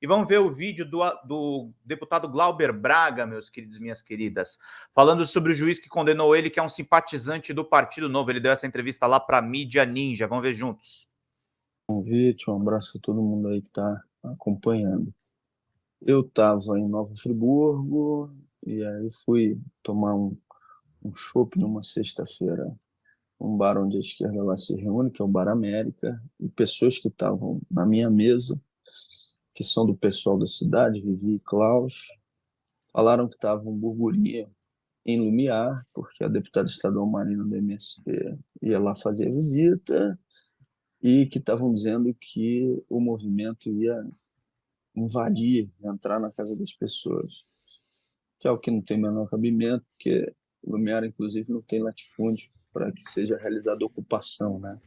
E vamos ver o vídeo do deputado Glauber Braga, meus queridos e minhas queridas, falando sobre o juiz que condenou ele, que é um simpatizante do Partido Novo. Ele deu essa entrevista lá para a mídia Ninja. Vamos ver juntos. Convite, um abraço a todo mundo aí que está acompanhando. Eu estava em Nova Friburgo e aí fui tomar um chopp numa sexta-feira, um bar onde a esquerda lá se reúne, que é o Bar América, e pessoas que estavam na minha mesa, que são do pessoal da cidade, Vivi e Klaus, falaram que estava um burburinho em Lumiar, porque a deputada estadual Marina do MST ia lá fazer a visita, e que estavam dizendo que o movimento ia invadir, entrar na casa das pessoas, que é o que não tem o menor cabimento, porque o Lumiar, inclusive, não tem latifúndio para que seja realizada ocupação, né?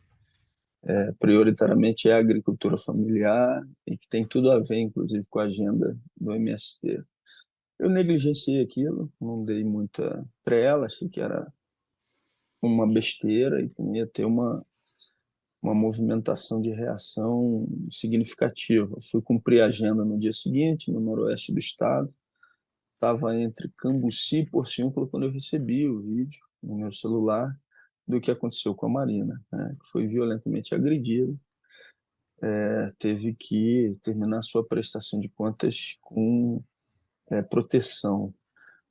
Prioritariamente é a agricultura familiar e que tem tudo a ver, inclusive, com a agenda do MST. Eu negligenciei aquilo, não dei muita trela, achei que era uma besteira e que não ia ter uma movimentação de reação significativa. Fui cumprir a agenda no dia seguinte, no noroeste do estado. Estava entre Cambuci e Porciúncula quando eu recebi o vídeo no meu celular do que aconteceu com a Marina, né, que foi violentamente agredida. Teve que terminar sua prestação de contas com proteção.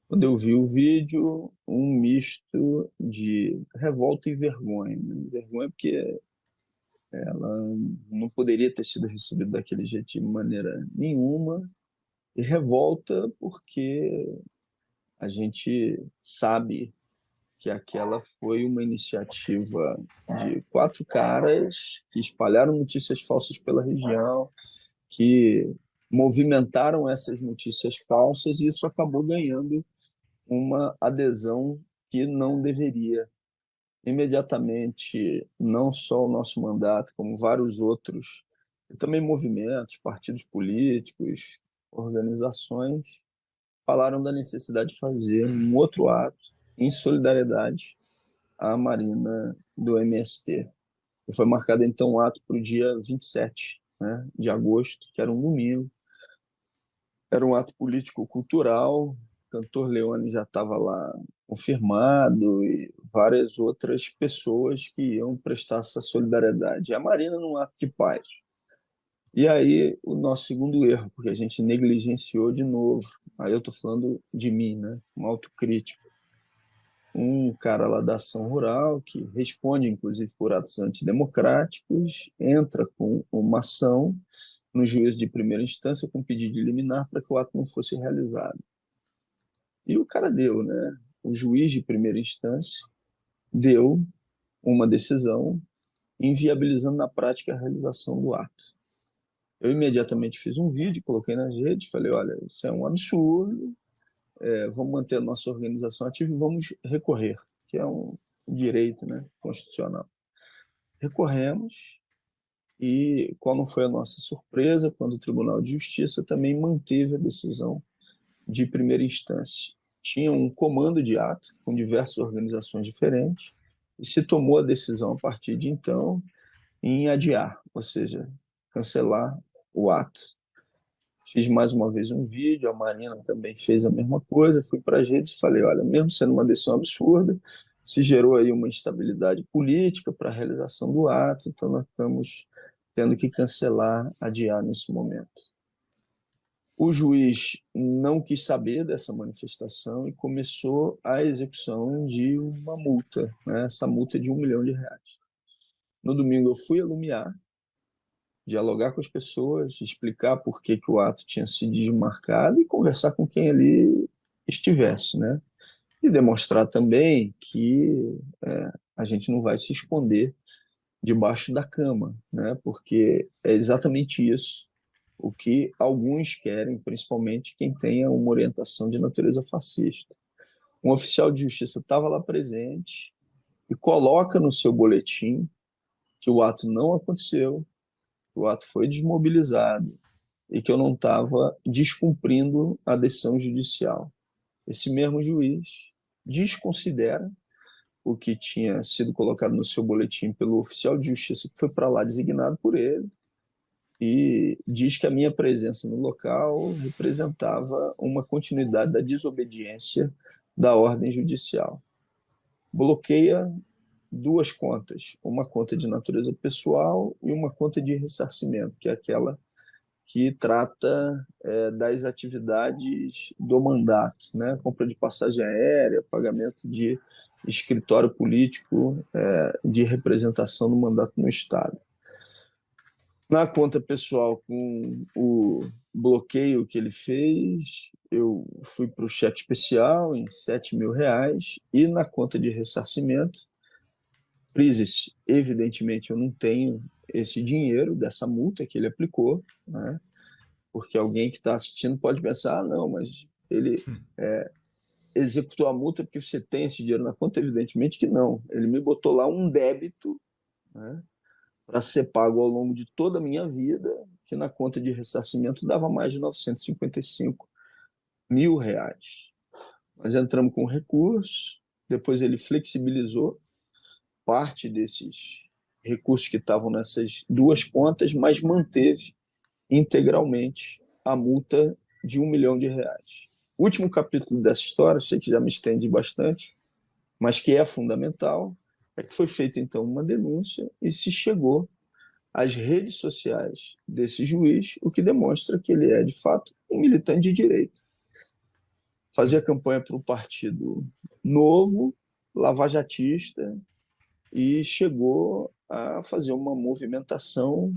Quando eu vi o vídeo, um misto de revolta e vergonha, né? Vergonha porque ela não poderia ter sido recebida daquele jeito de maneira nenhuma, e revolta porque a gente sabe que aquela foi uma iniciativa de 4 caras que espalharam notícias falsas pela região, que movimentaram essas notícias falsas, e isso acabou ganhando uma adesão que não deveria. Imediatamente, não só o nosso mandato, como vários outros, e também movimentos, partidos políticos, organizações, falaram da necessidade de fazer um outro ato em solidariedade à Marina do MST. E foi marcado, então, um ato para o dia 27, né, de agosto, que era um domingo. Era um ato político-cultural. O cantor Leone já estava lá confirmado e várias outras pessoas que iam prestar essa solidariedade. E a Marina num ato de paz. E aí, o nosso segundo erro, porque a gente negligenciou de novo. Aí eu estou falando de mim, né? Um autocrítico. Um cara lá da ação rural, que responde, inclusive, por atos antidemocráticos, entra com uma ação no juízo de primeira instância com pedido de liminar para que o ato não fosse realizado. E o cara deu, né? O juiz de primeira instância deu uma decisão inviabilizando na prática a realização do ato. Eu imediatamente fiz um vídeo, coloquei nas redes, falei, olha, isso é um absurdo, vamos manter a nossa organização ativa e vamos recorrer, que é um direito, né, constitucional. Recorremos, e qual não foi a nossa surpresa quando o Tribunal de Justiça também manteve a decisão de primeira instância. Tinha um comando de ato com diversas organizações diferentes e se tomou a decisão a partir de então em adiar, ou seja, cancelar o ato. Fiz mais uma vez um vídeo, a Marina também fez a mesma coisa, fui para as redes e falei, olha, mesmo sendo uma decisão absurda, se gerou aí uma instabilidade política para a realização do ato, então nós estamos tendo que cancelar, adiar nesse momento. O juiz não quis saber dessa manifestação e começou a execução de uma multa, né? Essa multa é de R$ 1 milhão. No domingo eu fui a Lumiar, dialogar com as pessoas, explicar por que o ato tinha sido desmarcado e conversar com quem ali estivesse, né? E demonstrar também que a gente não vai se esconder debaixo da cama, né? Porque é exatamente isso o que alguns querem, principalmente quem tenha uma orientação de natureza fascista. Um oficial de justiça estava lá presente e coloca no seu boletim que o ato não aconteceu, que o ato foi desmobilizado e que eu não estava descumprindo a decisão judicial. Esse mesmo juiz desconsidera o que tinha sido colocado no seu boletim pelo oficial de justiça que foi para lá designado por ele e diz que a minha presença no local representava uma continuidade da desobediência da ordem judicial. Bloqueia duas contas, uma conta de natureza pessoal e uma conta de ressarcimento, que é aquela que trata das atividades do mandato, né? Compra de passagem aérea, pagamento de escritório político de representação do mandato no Estado. Na conta pessoal, com o bloqueio que ele fez, eu fui para o cheque especial em R$ 7.000, e na conta de ressarcimento, frise-se, evidentemente eu não tenho esse dinheiro dessa multa que ele aplicou, né? Porque alguém que está assistindo pode pensar, não, mas ele executou a multa porque você tem esse dinheiro na conta. Evidentemente que não. Ele me botou lá um débito, né, para ser pago ao longo de toda a minha vida, que na conta de ressarcimento dava mais de R$ 955.000. Nós entramos com recurso, depois ele flexibilizou parte desses recursos que estavam nessas duas contas, mas manteve integralmente a multa de R$ 1 milhão. O último capítulo dessa história, sei que já me estendi bastante, mas que é fundamental, é que foi feita então uma denúncia e se chegou às redes sociais desse juiz, o que demonstra que ele é de fato um militante de direita. Fazia campanha para o Partido Novo, lavajatista, e chegou a fazer uma movimentação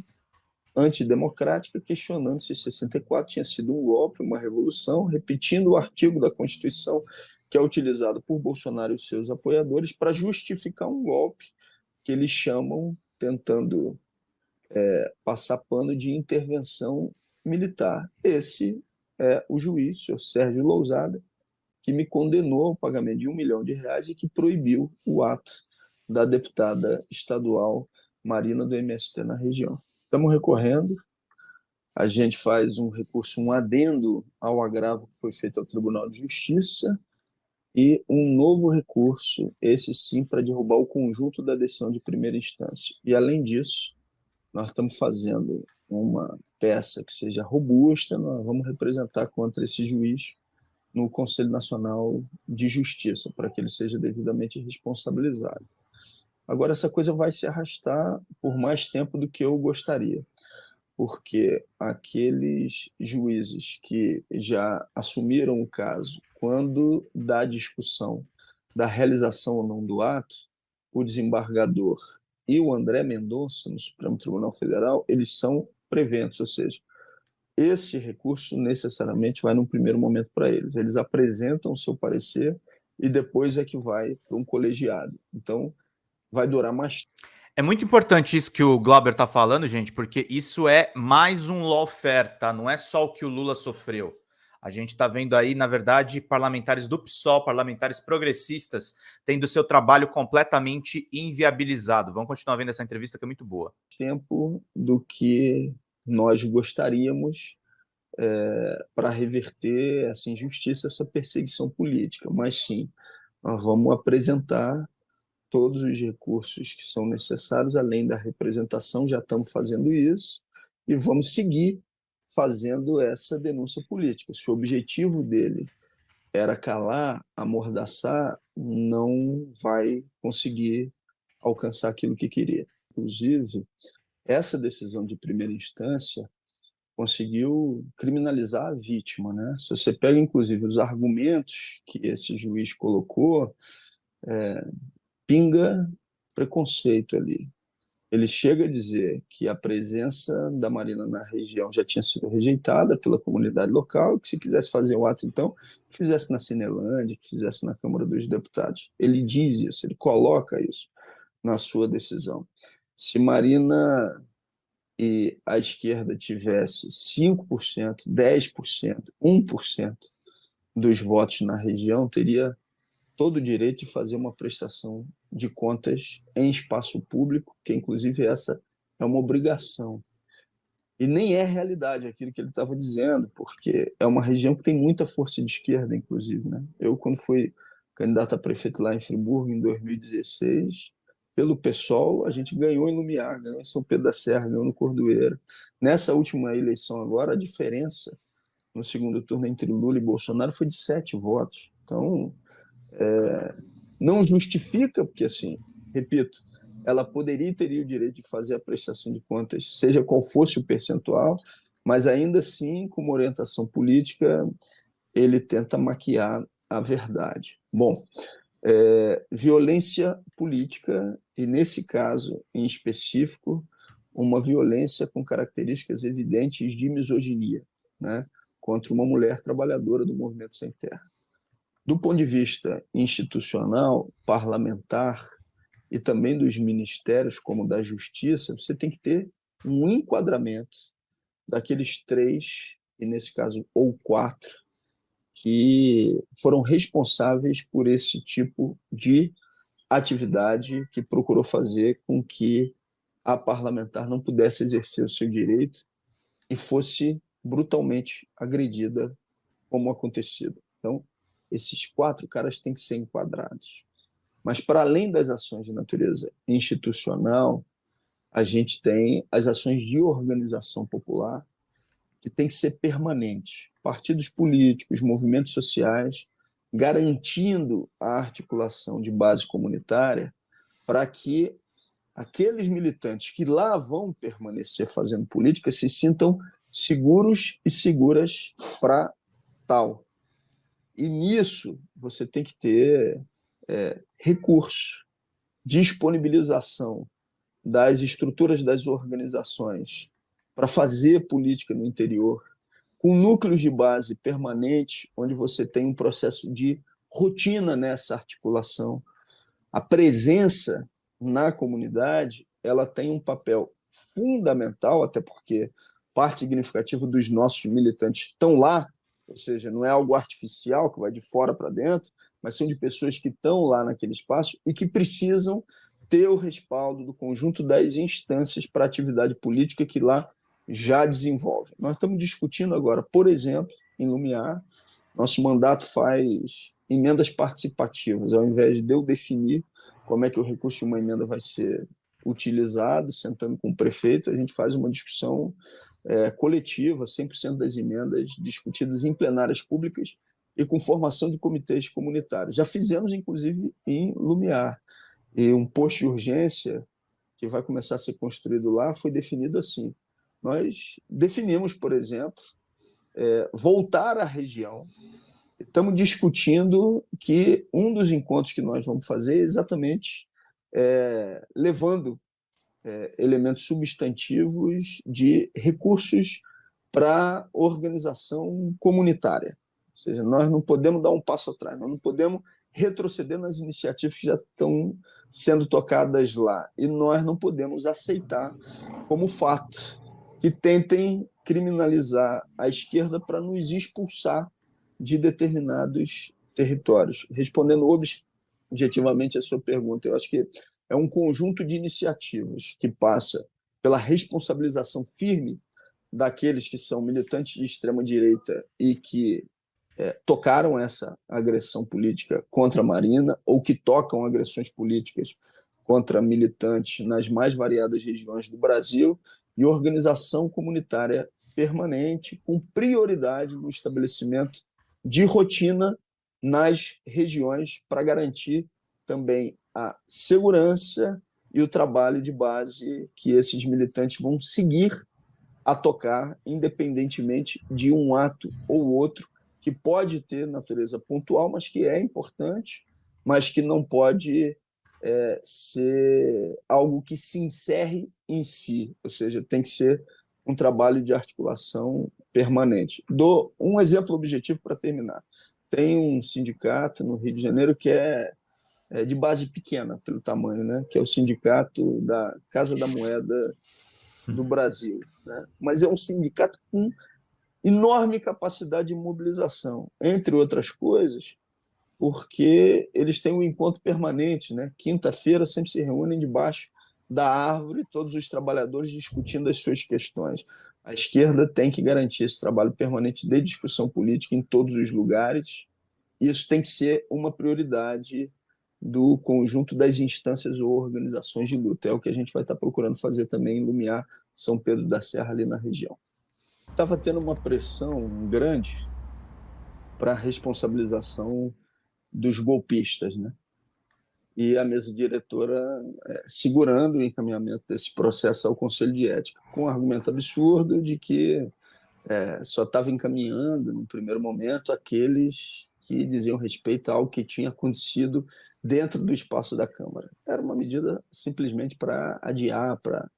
antidemocrática, questionando se 64 tinha sido um golpe, uma revolução, repetindo o artigo da Constituição que é utilizado por Bolsonaro e os seus apoiadores para justificar um golpe que eles chamam, tentando passar pano, de intervenção militar. Esse é o juiz, o senhor Sérgio Lousada, que me condenou ao pagamento de R$ 1 milhão e que proibiu o ato da deputada estadual Marina do MST na região. Estamos recorrendo, a gente faz um recurso, um adendo ao agravo que foi feito ao Tribunal de Justiça, e um novo recurso, esse sim, para derrubar o conjunto da decisão de primeira instância. E, além disso, nós estamos fazendo uma peça que seja robusta, nós vamos representar contra esse juiz no Conselho Nacional de Justiça, para que ele seja devidamente responsabilizado. Agora, essa coisa vai se arrastar por mais tempo do que eu gostaria, porque aqueles juízes que já assumiram o caso, quando da discussão da realização ou não do ato, o desembargador e o André Mendonça, no Supremo Tribunal Federal, eles são preventos, ou seja, esse recurso necessariamente vai num primeiro momento para eles. Eles apresentam o seu parecer e depois é que vai para um colegiado. Então, vai durar mais. É muito importante isso que o Glauber tá falando, gente, porque isso é mais um lawfare, tá? Não é só o que o Lula sofreu. A gente tá vendo aí, na verdade, parlamentares do PSOL, parlamentares progressistas, tendo seu trabalho completamente inviabilizado. Vamos continuar vendo essa entrevista, que é muito boa. Tempo do que nós gostaríamos para reverter essa injustiça, essa perseguição política. Mas sim, nós vamos apresentar todos os recursos que são necessários, além da representação, já estamos fazendo isso, e vamos seguir fazendo essa denúncia política. Se o objetivo dele era calar, amordaçar, não vai conseguir alcançar aquilo que queria. Inclusive, essa decisão de primeira instância conseguiu criminalizar a vítima, né? Se você pega, inclusive, os argumentos que esse juiz colocou, pinga preconceito ali. Ele chega a dizer que a presença da Marina na região já tinha sido rejeitada pela comunidade local, que se quisesse fazer o ato, então, que fizesse na Cinelândia, que fizesse na Câmara dos Deputados. Ele diz isso, ele coloca isso na sua decisão. Se Marina e a esquerda tivesse 5%, 10%, 1% dos votos na região, teria todo o direito de fazer uma prestação de contas em espaço público, que inclusive essa é uma obrigação. E nem é realidade aquilo que ele estava dizendo, porque é uma região que tem muita força de esquerda, inclusive, né? Eu, quando fui candidato a prefeito lá em Friburgo, em 2016, pelo PSOL, a gente ganhou em Lumiar, ganhou em São Pedro da Serra, ganhou no Cordoeiro. Nessa última eleição agora, a diferença no segundo turno entre Lula e Bolsonaro foi de 7 votos. Então, não justifica, porque, assim, repito, ela poderia e teria o direito de fazer a prestação de contas, seja qual fosse o percentual, mas ainda assim, com uma orientação política, ele tenta maquiar a verdade. Bom, violência política, e nesse caso em específico, uma violência com características evidentes de misoginia, né, contra uma mulher trabalhadora do Movimento Sem Terra. Do ponto de vista institucional, parlamentar e também dos ministérios, como da Justiça, você tem que ter um enquadramento daqueles 3, e nesse caso, ou 4, que foram responsáveis por esse tipo de atividade que procurou fazer com que a parlamentar não pudesse exercer o seu direito e fosse brutalmente agredida, como acontecido. Então, esses 4 caras têm que ser enquadrados. Mas, para além das ações de natureza institucional, a gente tem as ações de organização popular, que tem que ser permanente. Partidos políticos, movimentos sociais, garantindo a articulação de base comunitária para que aqueles militantes que lá vão permanecer fazendo política se sintam seguros e seguras para tal. E nisso você tem que ter recurso, disponibilização das estruturas das organizações para fazer política no interior, com núcleos de base permanentes, onde você tem um processo de rotina nessa articulação. A presença na comunidade, ela tem um papel fundamental, até porque parte significativa dos nossos militantes estão lá, ou seja, não é algo artificial que vai de fora para dentro, mas são de pessoas que estão lá naquele espaço e que precisam ter o respaldo do conjunto das instâncias para a atividade política que lá já desenvolve. Nós estamos discutindo agora, por exemplo, em Lumiar, nosso mandato faz emendas participativas, ao invés de eu definir como é que o recurso de uma emenda vai ser utilizado, sentando com o prefeito, a gente faz uma discussão coletiva, 100% das emendas discutidas em plenárias públicas e com formação de comitês comunitários. Já fizemos, inclusive, em Lumiar. E um posto de urgência que vai começar a ser construído lá foi definido assim. Nós definimos, por exemplo, voltar à região. Estamos discutindo que um dos encontros que nós vamos fazer é exatamente levando elementos substantivos de recursos para organização comunitária. Ou seja, nós não podemos dar um passo atrás, nós não podemos retroceder nas iniciativas que já estão sendo tocadas lá. E nós não podemos aceitar como fato que tentem criminalizar a esquerda para nos expulsar de determinados territórios. Respondendo objetivamente a sua pergunta, eu acho que é um conjunto de iniciativas que passa pela responsabilização firme daqueles que são militantes de extrema-direita e que tocaram essa agressão política contra a Marina ou que tocam agressões políticas contra militantes nas mais variadas regiões do Brasil e organização comunitária permanente com prioridade no estabelecimento de rotina nas regiões para garantir também a segurança e o trabalho de base que esses militantes vão seguir a tocar, independentemente de um ato ou outro que pode ter natureza pontual, mas que é importante, mas que não pode ser algo que se encerre em si, ou seja, tem que ser um trabalho de articulação permanente. Dou um exemplo objetivo para terminar. Tem um sindicato no Rio de Janeiro que é de base pequena, pelo tamanho, né? Que é o Sindicato da Casa da Moeda do Brasil. Né? Mas é um sindicato com enorme capacidade de mobilização, entre outras coisas, porque eles têm um encontro permanente, né? Quinta-feira sempre se reúnem debaixo da árvore, todos os trabalhadores discutindo as suas questões. A esquerda tem que garantir esse trabalho permanente de discussão política em todos os lugares. Isso tem que ser uma prioridade do conjunto das instâncias ou organizações de luta. É o que a gente vai estar procurando fazer também em Lumiar, São Pedro da Serra, ali na região. Estava tendo uma pressão grande para a responsabilização dos golpistas, né? E a mesa diretora segurando o encaminhamento desse processo ao Conselho de Ética, com um argumento absurdo de que só estava encaminhando, no primeiro momento, aqueles que diziam respeito ao que tinha acontecido dentro do espaço da Câmara. Era uma medida simplesmente para adiar, para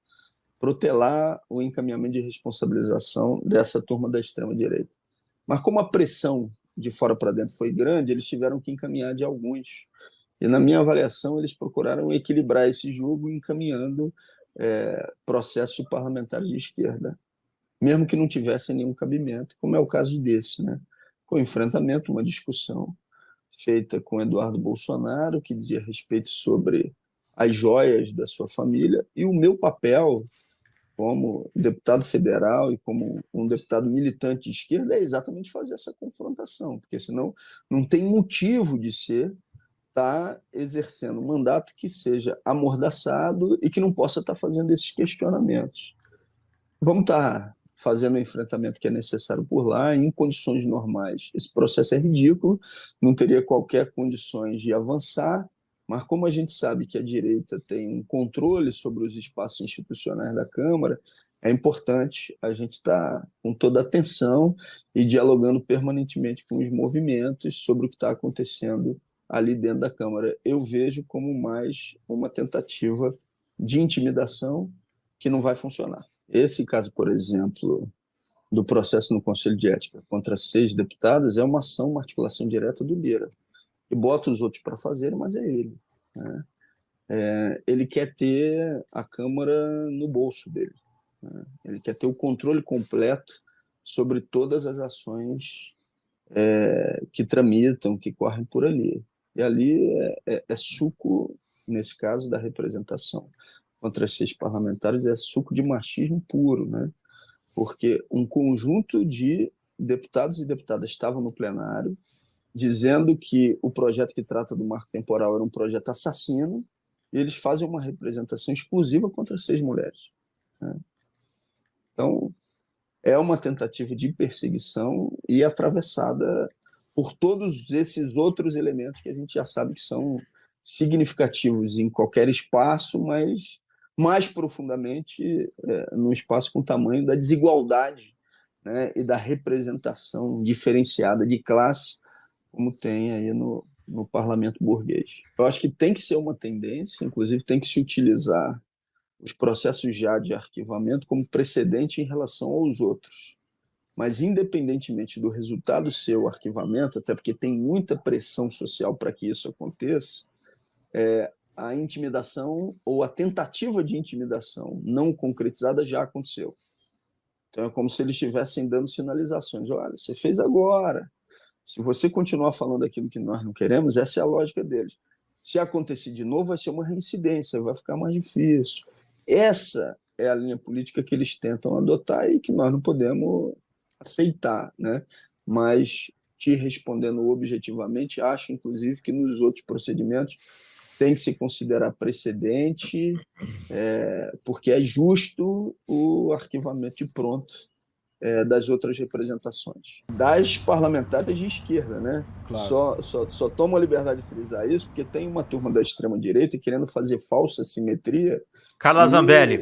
protelar o encaminhamento de responsabilização dessa turma da extrema-direita. Mas como a pressão de fora para dentro foi grande, eles tiveram que encaminhar de alguns. E, na minha avaliação, eles procuraram equilibrar esse jogo encaminhando processos parlamentares de esquerda, mesmo que não tivessem nenhum cabimento, como é o caso desse, né? Com enfrentamento, uma discussão feita com Eduardo Bolsonaro, que dizia respeito sobre as joias da sua família, e o meu papel como deputado federal e como um deputado militante de esquerda é exatamente fazer essa confrontação, porque senão não tem motivo de ser estar exercendo um mandato que seja amordaçado e que não possa estar fazendo esses questionamentos. Vamos estar fazendo o enfrentamento que é necessário por lá, em condições normais. Esse processo é ridículo, não teria qualquer condições de avançar, mas como a gente sabe que a direita tem um controle sobre os espaços institucionais da Câmara, é importante a gente estar com toda a atenção e dialogando permanentemente com os movimentos sobre o que está acontecendo ali dentro da Câmara. Eu vejo como mais uma tentativa de intimidação que não vai funcionar. Esse caso, por exemplo, do processo no Conselho de Ética contra 6 deputadas é uma ação, uma articulação direta do Lira, que bota os outros para fazerem, mas é ele. Né? Ele quer ter a Câmara no bolso dele. Né? Ele quer ter o controle completo sobre todas as ações que tramitam, que correm por ali. E ali é suco, nesse caso, da representação contra as 6 parlamentares, é suco de machismo puro, né? Porque um conjunto de deputados e deputadas estavam no plenário dizendo que o projeto que trata do marco temporal era um projeto assassino, e eles fazem uma representação exclusiva contra 6 mulheres. Né? Então, é uma tentativa de perseguição e atravessada por todos esses outros elementos que a gente já sabe que são significativos em qualquer espaço, mas mais profundamente no espaço com o tamanho da desigualdade, né, e da representação diferenciada de classe, como tem aí no parlamento burguês. Eu acho que tem que ser uma tendência, inclusive tem que se utilizar os processos já de arquivamento como precedente em relação aos outros. Mas, independentemente do resultado ser o arquivamento, até porque tem muita pressão social para que isso aconteça, a intimidação ou a tentativa de intimidação não concretizada já aconteceu. Então, é como se eles estivessem dando sinalizações. Olha, você fez agora. Se você continuar falando aquilo que nós não queremos, essa é a lógica deles. Se acontecer de novo, vai ser uma reincidência, vai ficar mais difícil. Essa é a linha política que eles tentam adotar e que nós não podemos aceitar, né? Mas, te respondendo objetivamente, acho, inclusive, que nos outros procedimentos tem que se considerar precedente, porque é justo o arquivamento de pronto das outras representações. Das parlamentares de esquerda, né? Claro. Só tomo a liberdade de frisar isso porque tem uma turma da extrema-direita querendo fazer falsa simetria Carla e Zambelli.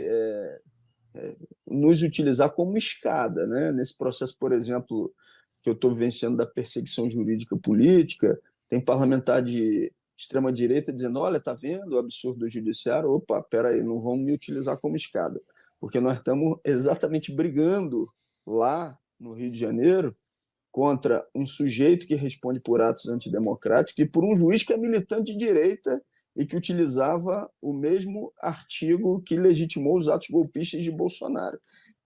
nos utilizar como escada, né? Nesse processo, por exemplo, que eu estou vivenciando da perseguição jurídica política, tem parlamentar de extrema-direita dizendo, olha, tá vendo o absurdo do judiciário? Opa, peraí, não vão me utilizar como escada, porque nós estamos exatamente brigando lá no Rio de Janeiro contra um sujeito que responde por atos antidemocráticos e por um juiz que é militante de direita e que utilizava o mesmo artigo que legitimou os atos golpistas de Bolsonaro.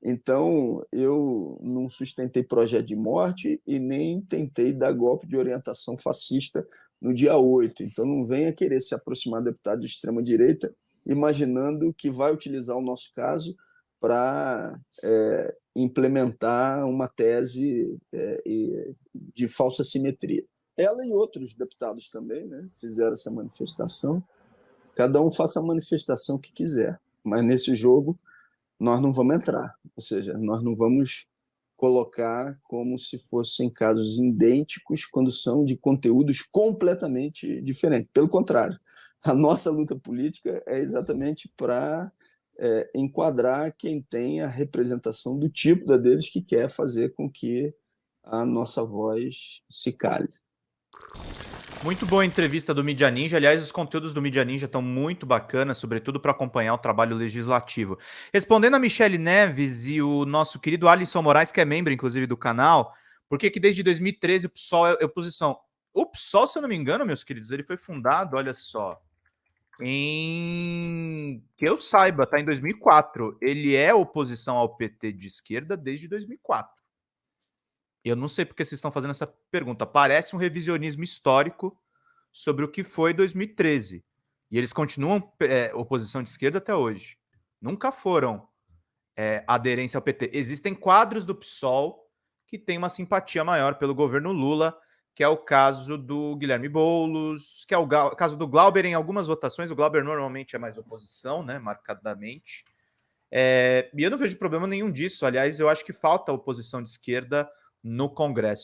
Então, eu não sustentei projeto de morte e nem tentei dar golpe de orientação fascista no dia 8. Então, não venha querer se aproximar do deputado de extrema-direita imaginando que vai utilizar o nosso caso para implementar uma tese de falsa simetria. ela e outros deputados também, né, fizeram essa manifestação. Cada um faça a manifestação que quiser, mas nesse jogo nós não vamos entrar, ou seja, nós não vamos colocar como se fossem casos idênticos quando são de conteúdos completamente diferentes. Pelo contrário, a nossa luta política é exatamente para enquadrar quem tem a representação do tipo da deles que quer fazer com que a nossa voz se cale. Muito boa a entrevista do Mídia Ninja. Aliás, os conteúdos do Mídia Ninja estão muito bacanas, sobretudo para acompanhar o trabalho legislativo. Respondendo a Michele Neves e o nosso querido Alisson Moraes, que é membro, inclusive, do canal, por que desde 2013 o PSOL é oposição? O PSOL, se eu não me engano, meus queridos, ele foi fundado, olha só, que eu saiba, tá em 2004. Ele é oposição ao PT de esquerda desde 2004. Eu não sei porque vocês estão fazendo essa pergunta. Parece um revisionismo histórico sobre o que foi 2013. E eles continuam oposição de esquerda até hoje. Nunca foram aderência ao PT. Existem quadros do PSOL que têm uma simpatia maior pelo governo Lula, que é o caso do Guilherme Boulos, que é o caso do Glauber em algumas votações. O Glauber normalmente é mais oposição, né, marcadamente. E eu não vejo problema nenhum disso. Aliás, eu acho que falta oposição de esquerda no Congresso.